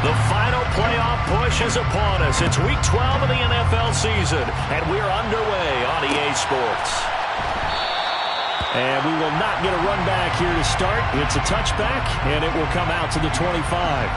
The final playoff push is upon us. It's Week 12 of the NFL season, and we're underway on EA Sports. And we will not get a run back here to start. It's a touchback, and it will come out to the 25.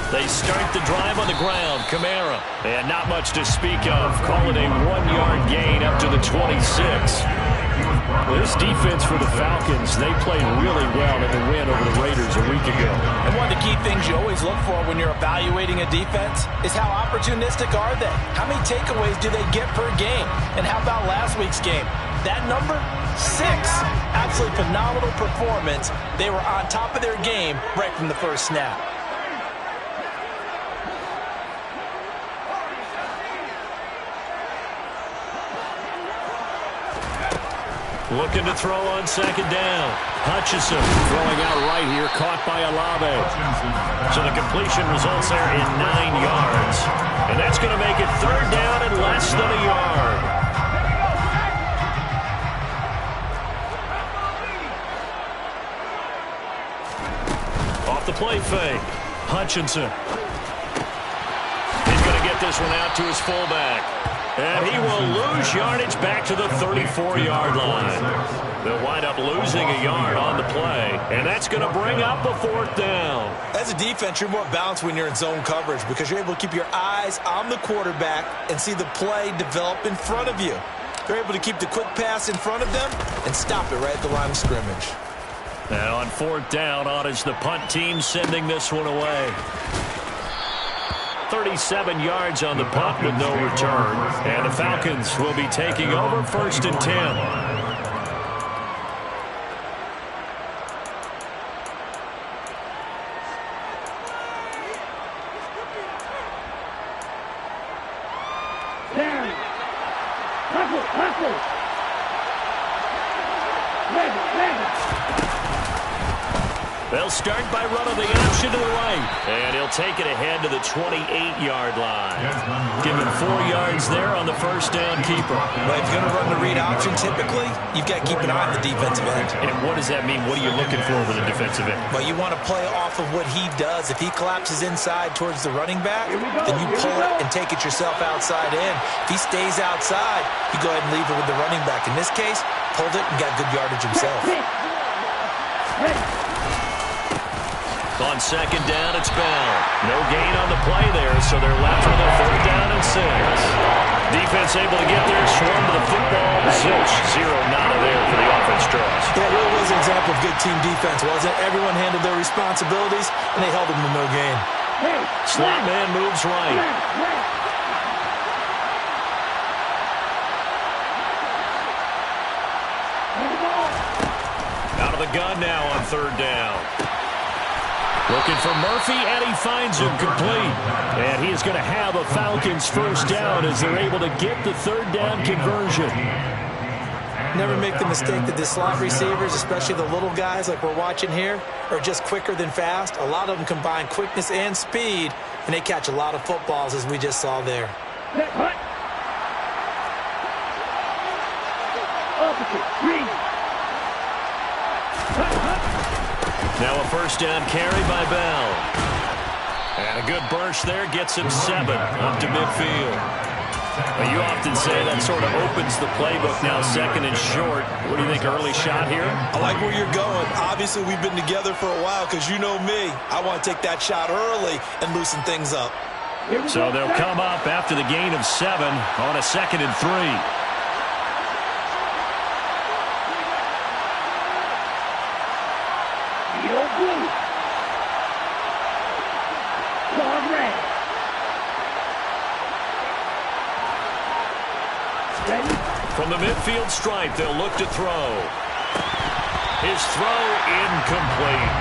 They start the drive on the ground. Kamara. And not much to speak of. Call it a 1-yard gain up to the 26. This defense for the Falcons, they played really well in the win over the Raiders a week ago. And one of the key things you always look for when you're evaluating a defense is how opportunistic are they? How many takeaways do they get per game? And how about last week's game? That number? 6. Absolutely phenomenal performance. They were on top of their game right from the first snap. Looking to throw on second down. Hutchinson throwing out right here, caught by Olave. So the completion results there in 9 yards. And that's going to make it third down and less than a yard. Off the play fake. Hutchinson. He's going to get this one out to his fullback. And he will lose yardage back to the 34-yard line. They'll wind up losing a yard on the play, and that's going to bring up a fourth down. As a defense, you're more balanced when you're in zone coverage because you're able to keep your eyes on the quarterback and see the play develop in front of you. They're able to keep the quick pass in front of them and stop it right at the line of scrimmage. And on fourth down, on is the punt team sending this one away. 37 yards on the punt with no return. And the Falcons will be taking over first and 10. They'll start by running the option to the right. And he'll take it ahead to the 28-yard line. Give him 4 yards there on the first down keeper. Well, if you're going to run the read option, typically, you've got to keep an eye on the defensive end. And what does that mean? What are you looking for with the defensive end? Well, you want to play off of what he does. If he collapses inside towards the running back, then you pull it and take it yourself outside in. If he stays outside, you go ahead and leave it with the running back. In this case, pulled it and got good yardage himself. On second down, it's Bell. No gain on the play there, so they're left with a third down and 6. Defense able to get there, swarm to the football. Zilch, 0 nada there for the offense draws. Yeah, it really was an example of good team defense, wasn't it? Everyone handled their responsibilities, and they held them to no gain. Slot man moves right. Out of the gun now on third down. Looking for Murphy, and he finds him complete. And he is going to have a Falcons first down as they're able to get the third down conversion. Never make the mistake that the slot receivers, especially the little guys like we're watching here, are just quicker than fast. A lot of them combine quickness and speed, and they catch a lot of footballs, as we just saw there. Now a first down carry by Bell. And a good burst there gets him 7 up to midfield. Well, you often say that sort of opens the playbook now, second and short. What do you think, early shot here? I like where you're going. Obviously, we've been together for a while because you know me. I want to take that shot early and loosen things up. So they'll come up after the gain of 7 on a second and 3. From the midfield stripe, they'll look to throw. His throw incomplete.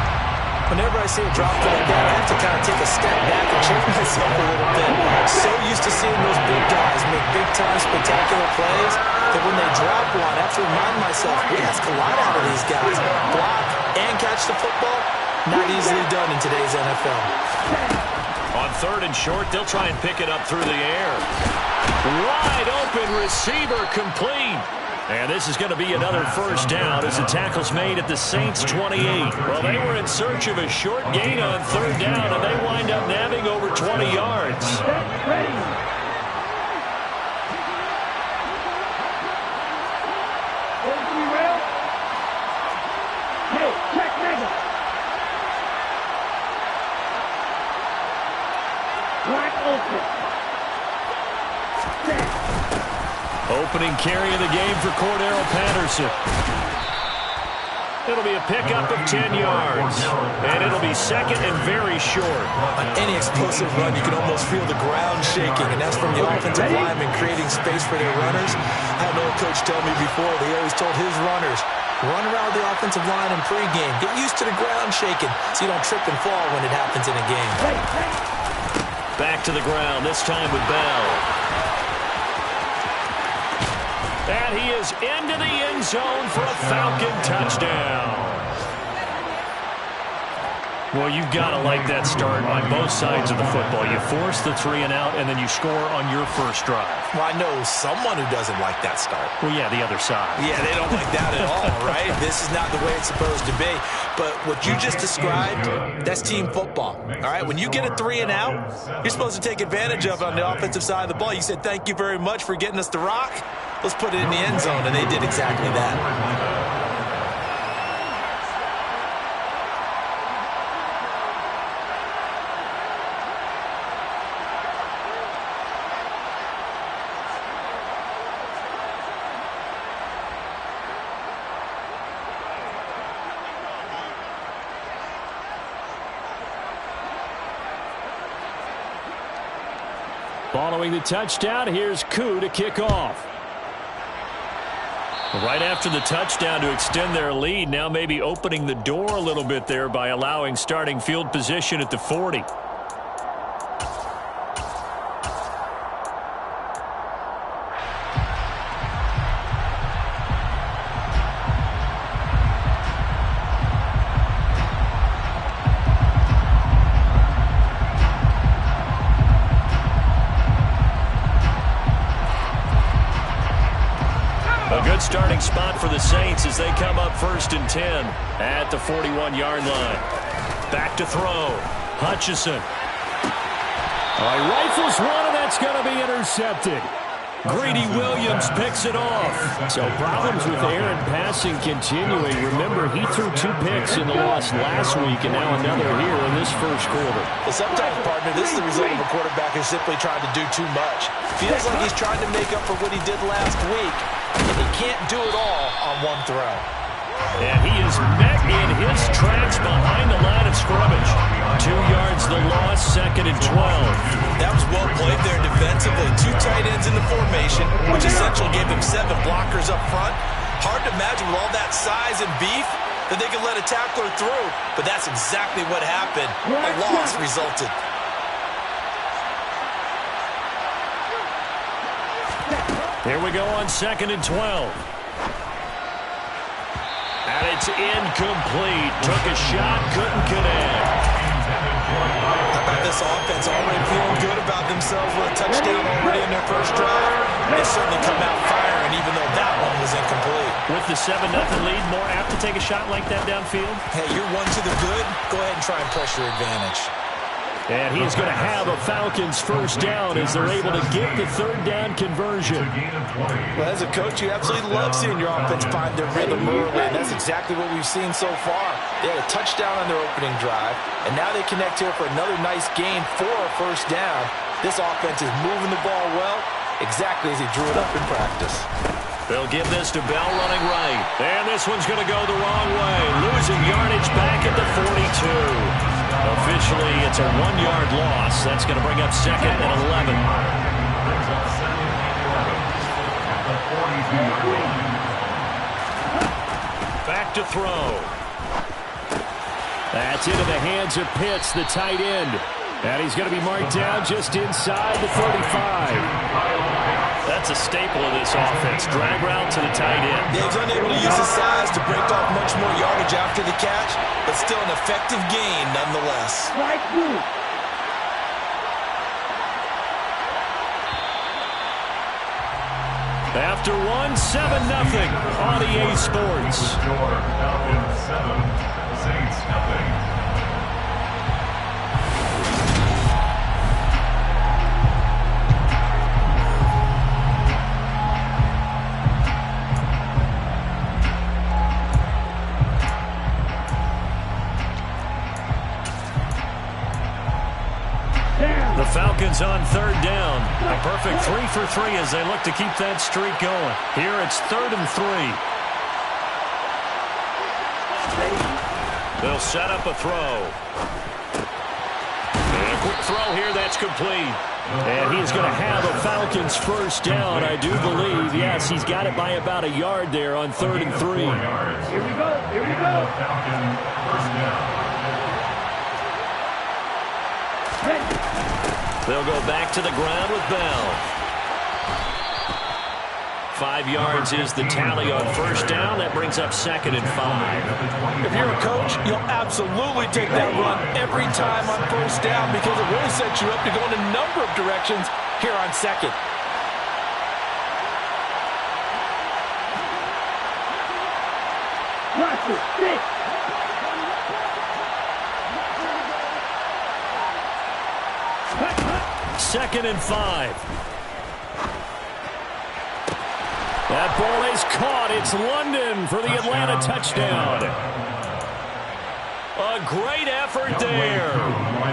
Whenever I see a drop like that, I have to kind of take a step back and check myself a little bit. So used to seeing those big guys make big-time spectacular plays that when they drop one, I have to remind myself, we ask a lot out of these guys. Block and catch the football, not easily done in today's NFL. On 3rd and short, they'll try and pick it up through the air. Wide open receiver complete. And this is going to be another first down as the tackle's made at the Saints' 28. Well, they were in search of a short gain on 3rd down, and they wind up nabbing over 20 yards. Opening carry of the game for Cordero Patterson. It'll be a pickup of 10 yards. And it'll be second and very short. On any explosive run, you can almost feel the ground shaking, and that's from the offensive linemen creating space for their runners. I had an old coach tell me before, they always told his runners, run around the offensive line in pregame. Get used to the ground shaking so you don't trip and fall when it happens in a game. Back to the ground, this time with Bell. And he is into the end zone for a Falcon touchdown. Well, you've got to like that start on both sides of the football. You force the 3 and out, and then you score on your first drive. Well, I know someone who doesn't like that start. Well, yeah, the other side. Yeah, they don't like that at all, right? This is not the way it's supposed to be. But what you just described, that's team football, all right? When you get a 3 and out, you're supposed to take advantage of it on the offensive side of the ball. You said, thank you very much for getting us the rock. Let's put it in the end zone, and they did exactly that. Following the touchdown, here's Koo to kick off. Right after the touchdown to extend their lead, now maybe opening the door a little bit there by allowing starting field position at the 40. Starting spot for the Saints as they come up 1st and 10 at the 41-yard line. Back to throw. Hutchison. Rifles one, and that's going to be intercepted. Greedy Williams picks it off. So problems with air and passing continuing. Remember, he threw 2 picks in the loss last week, and now another here in this first quarter. Well, sometimes, partner, this is the result of a quarterback who's simply trying to do too much. Feels like he's trying to make up for what he did last week, and he can't do it all on one throw. And he is met in his tracks behind the line of scrimmage. 2 yards the loss, 2nd and 12. That was well played there defensively. 2 tight ends in the formation, which essentially gave him 7 blockers up front. Hard to imagine with all that size and beef that they could let a tackler through, but that's exactly what happened. A loss resulted. Here we go on 2nd and 12. And it's incomplete. Took a shot, couldn't connect. How about this offense already feeling good about themselves with a touchdown already in their first drive? They certainly come out firing, even though that one was incomplete. With the 7-0 lead, more apt to take a shot like that downfield? Hey, you're one to the good. Go ahead and try and press your advantage. And he's going to have a Falcons first down as they're able to get the 3rd down conversion. Well, as a coach, you absolutely love seeing your offense find their rhythm early, and that's exactly what we've seen so far. They had a touchdown on their opening drive, and now they connect here for another nice gain for a first down. This offense is moving the ball well, exactly as he drew it up in practice. They'll give this to Bell running right. And this one's going to go the wrong way. Losing yardage back at the 42. Officially, it's a 1-yard loss. That's going to bring up 2nd and 11. Back to throw. That's into the hands of Pitts, the tight end. And he's going to be marked down just inside the 35. That's a staple of this offense. Drag route to the tight end. Yeah, he's unable to use his size to break off much more yardage after the catch, but still an effective gain nonetheless. After one, 7-0 on EA Sports. Falcons 7, Saints 0. The Falcons on third down. A perfect 3 for 3 as they look to keep that streak going. Here it's 3rd and 3. They'll set up a throw. And a quick throw here, that's complete. And he's going to have a Falcons first down, I do believe. Yes, he's got it by about a yard there on 3rd and 3. Here we go. Here we go. Falcon first down. They'll go back to the ground with Bell. 5 yards is the tally on first down. That brings up 2nd and 5. If you're a coach, you'll absolutely take that run every time on first down because it really sets you up to go in a number of directions here on 2nd. Watch it. 2nd and 5. That ball is caught. It's London for the Atlanta touchdown. A great effort there.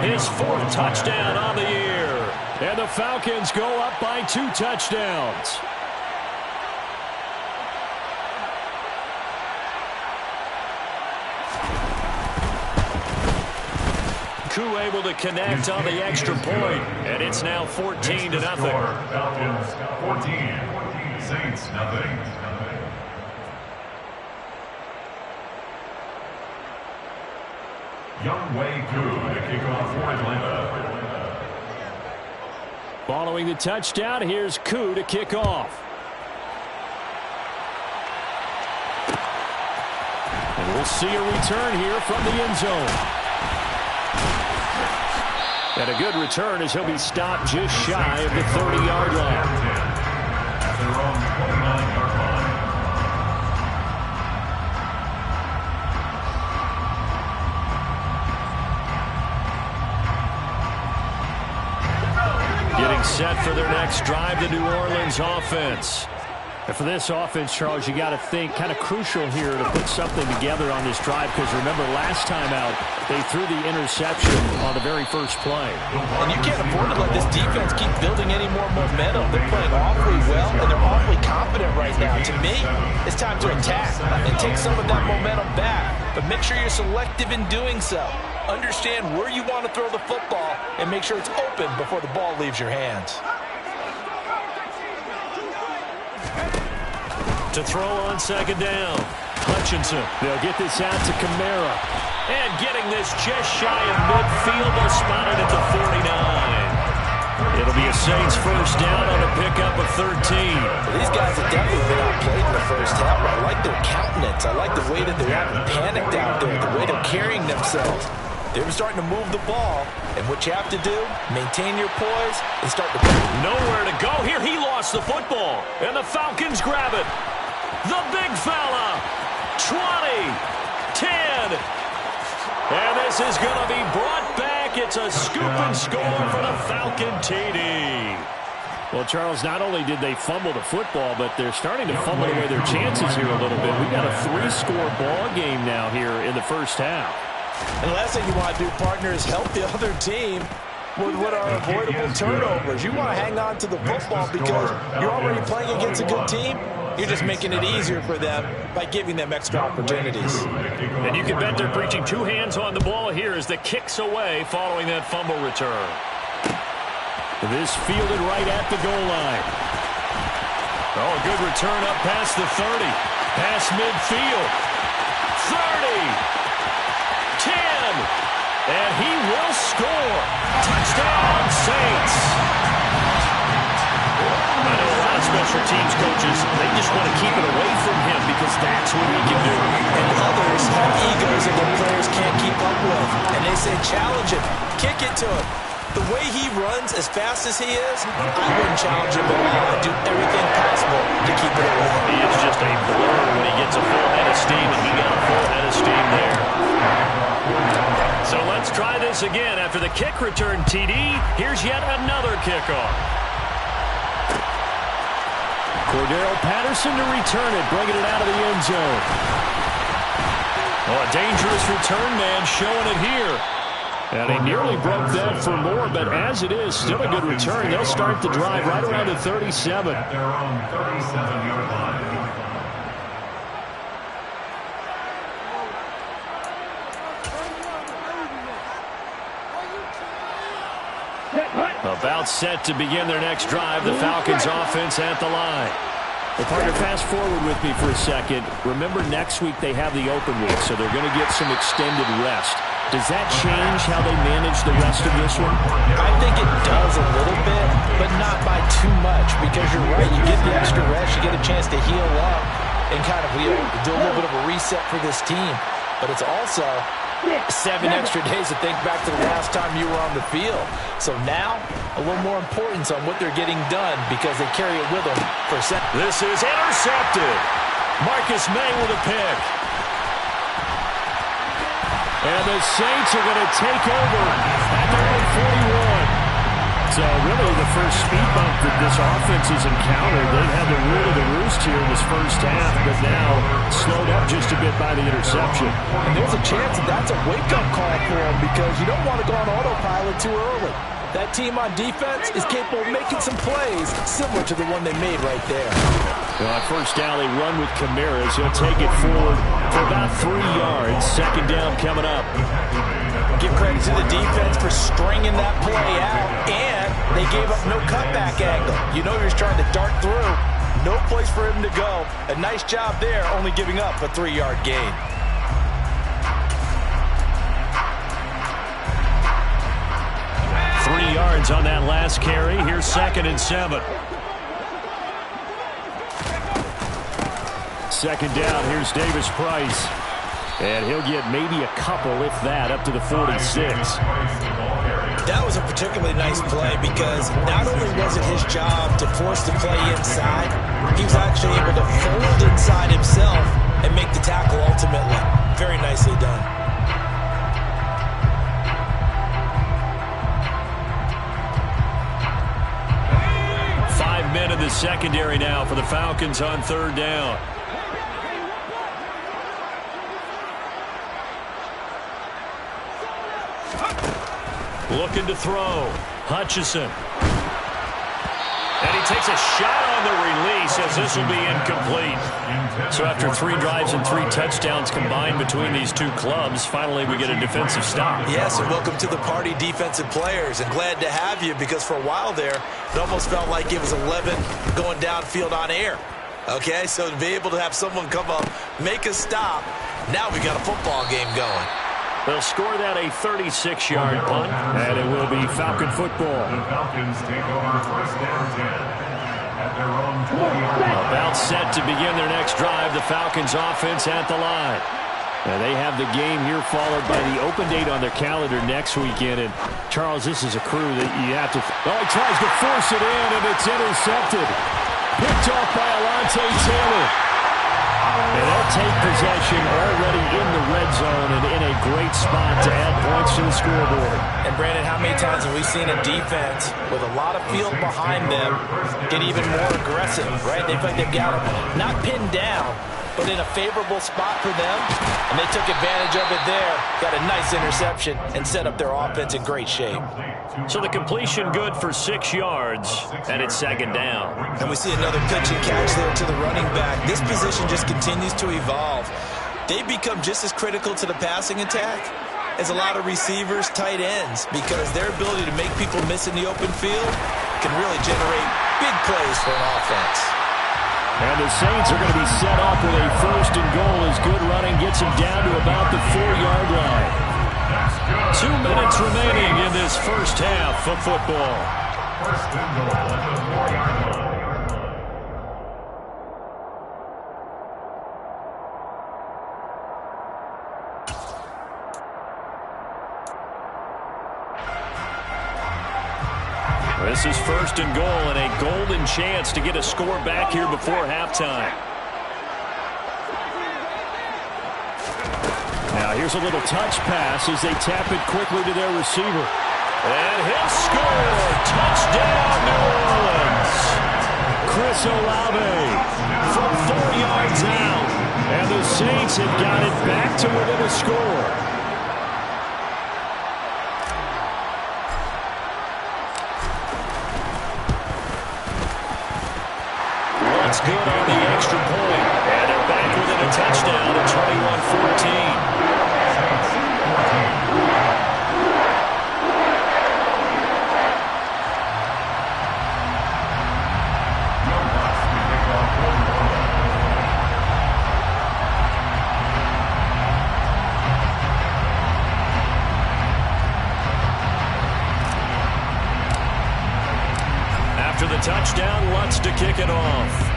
His 4th touchdown on the year. And the Falcons go up by 2 touchdowns. Koo able to connect on the extra point, and it's now 14-0. Falcons 14, Saints 0. Younghoe Koo to kick off for Atlanta. Following the touchdown, here's Koo to kick off. And we'll see a return here from the end zone. And a good return as he'll be stopped just shy of the 30-yard line. At their own 29-yard line. Getting set for their next drive, the New Orleans offense. And for this offense, Charles, you got to think kind of crucial here to put something together on this drive because remember last time out they threw the interception on the very first play. And you can't afford to let this defense keep building any more momentum. They're playing awfully well and they're awfully confident right now. To me, it's time to attack and take some of that momentum back. But make sure you're selective in doing so. Understand where you want to throw the football and make sure it's open before the ball leaves your hands. To throw on 2nd down. Hutchinson. They'll get this out to Kamara. And getting this just shy of midfield. They'll spot it at the 49. It'll be a Saints first down on a pickup of 13. These guys have definitely been outplayed in the first half. I like their countenance. I like the way that they're having panicked out there, the way they're carrying themselves. They're starting to move the ball, and what you have to do, maintain your poise and start to nowhere to go here. He lost the football, and the Falcons grab it. The big fella, 20, 10, and this is going to be brought back. It's a scoop and score for the Falcon TD. Well, Charles, not only did they fumble the football, but they're starting to fumble away their chances here a little bit. We've got a 3-score ball game now here in the first half. And the last thing you want to do, partner, is help the other team with what are avoidable turnovers. You want to hang on to the football because you're already playing against a good team. You're just making it easier for them by giving them extra opportunities. And you can bet they're preaching 2 hands on the ball here as the kick's away following that fumble return. This fielded right at the goal line. Oh, good return up past the 30. Past midfield. 30. 10. And he will score. Touchdown, Saints. I know a lot of special teams coaches, they just want to keep it away from him because that's what he can do. And others have egos that their players can't keep up with. And they say, challenge him. Kick it to him. The way he runs as fast as he is, I wouldn't challenge him at all. I'd do everything possible to keep it away. He is just a blur when he gets a full head of steam, and he got a full head of steam there. So let's try this again. After the kick return TD, here's yet another kickoff. Cordero Patterson to return it, bringing it out of the end zone. Oh, a dangerous return man showing it here. And he nearly broke that for more, but as it is, still a good return. They'll start the drive right around the 37. At their own 37-yard line. About set to begin their next drive. The Falcons offense at the line. Well, partner, fast forward with me for a second. Remember, next week they have the open week, so they're going to get some extended rest. Does that change how they manage the rest of this one? I think it does a little bit, but not by too much, because you're right. You get the extra rest. You get a chance to heal up and kind of do a little bit of a reset for this team. But it's also 7 extra days to think back to the last time you were on the field. So now, a little more importance on what they're getting done because they carry it with them for a second. This is intercepted. Marcus May with a pick. And the Saints are going to take over at their own 41. So really the first speed bump that this offense has encountered. They've had the rule of the roost here in this first half, but now slowed up just a bit by the interception. And there's a chance that that's a wake-up call for them because you don't want to go on autopilot too early. That team on defense is capable of making some plays similar to the one they made right there. On first down, they run with Kamara. He'll take it forward for about 3 yards. Second down coming up. Give credit to the defense for stringing that play out, and they gave up no cutback angle. You know you're trying to dart through. No place for him to go. A nice job there, only giving up a 3-yard gain. Yards on that last carry. Here's 2nd and 7. Second down. Here's Davis Price. And he'll get maybe a couple, if that, up to the 46. That was a particularly nice play because not only was it his job to force the play inside, he was actually able to fold inside himself and make the tackle ultimately. Very nicely done. Men in the secondary now for the Falcons on 3rd down. Looking to throw. Hutchison. And he takes a shot on the release as this will be incomplete. So after 3 drives and 3 touchdowns combined between these two clubs, finally we get a defensive stop. Yes, and welcome to the party, defensive players. And glad to have you because for a while there, it almost felt like it was 11 going downfield on air. Okay, so to be able to have someone come up, make a stop, now we got a football game going. They'll score that a 36-yard punt, and it will be Falcon football. The Falcons take over first down 10 at their own 20-yard line. About set to begin their next drive, the Falcons offense at the line. And they have the game here followed by the open date on their calendar next weekend. And, Charles, this is a crew that you have to... Oh, he tries to force it in, and it's intercepted. Picked off by Alontae Taylor. And they'll take possession already in the red zone and in a great spot to add points to the scoreboard. And, Brandon, how many times have we seen a defense with a lot of field behind them get even more aggressive, right? They feel like they've got them not pinned down, but in a favorable spot for them, and they took advantage of it there, got a nice interception, and set up their offense in great shape. So the completion good for 6 yards, and it's 2nd down. And we see another pitch and catch there to the running back. This position just continues to evolve. They become just as critical to the passing attack as a lot of receivers, tight ends, because their ability to make people miss in the open field can really generate big plays for an offense. And the Saints are going to be set up with a first and goal as good running gets them down to about the 4-yard line. 2 minutes remaining in this first half of football. First and goal at the 4-yard line. This is first and goal and a golden chance to get a score back here before halftime. Now here's a little touch pass as they tap it quickly to their receiver. And he'll score! Touchdown, New Orleans! Chris Olave from 4 yards out. And the Saints have got it back to within a score. That's good on the extra point. And they're back within a touchdown at 21-14. After the touchdown, Lutz to kick it off.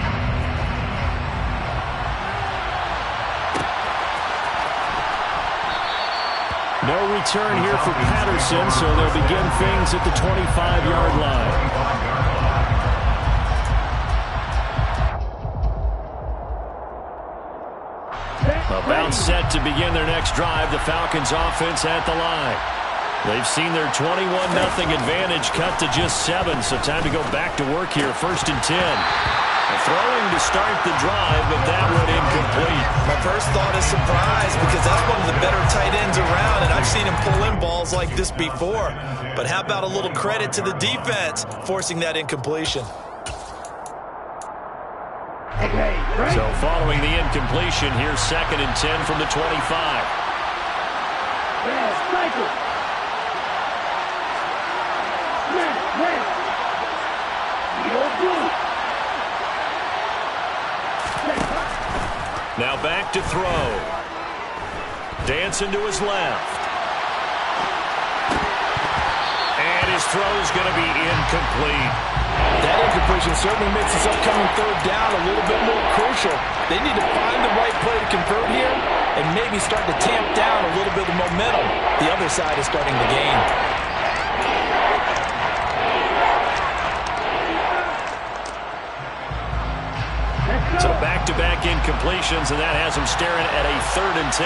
No return here for Patterson, so they'll begin things at the 25-yard line. About set to begin their next drive, the Falcons offense at the line. They've seen their 21-0 advantage cut to just 7, so time to go back to work here, first and 10. Throwing to start the drive, but that one incomplete. My first thought is surprise because that's one of the better tight ends around, and I've seen him pull in balls like this before. But how about a little credit to the defense forcing that incompletion? So following the incompletion, here's second and 10 from the 25. Now back to throw. Dancing to his left. And his throw's going to be incomplete. That incompletion certainly makes this upcoming third down a little bit more crucial. They need to find the right play to convert here and maybe start to tamp down a little bit of momentum. The other side is starting to gain. So back-to-back incompletions, and that has them staring at a third and 10.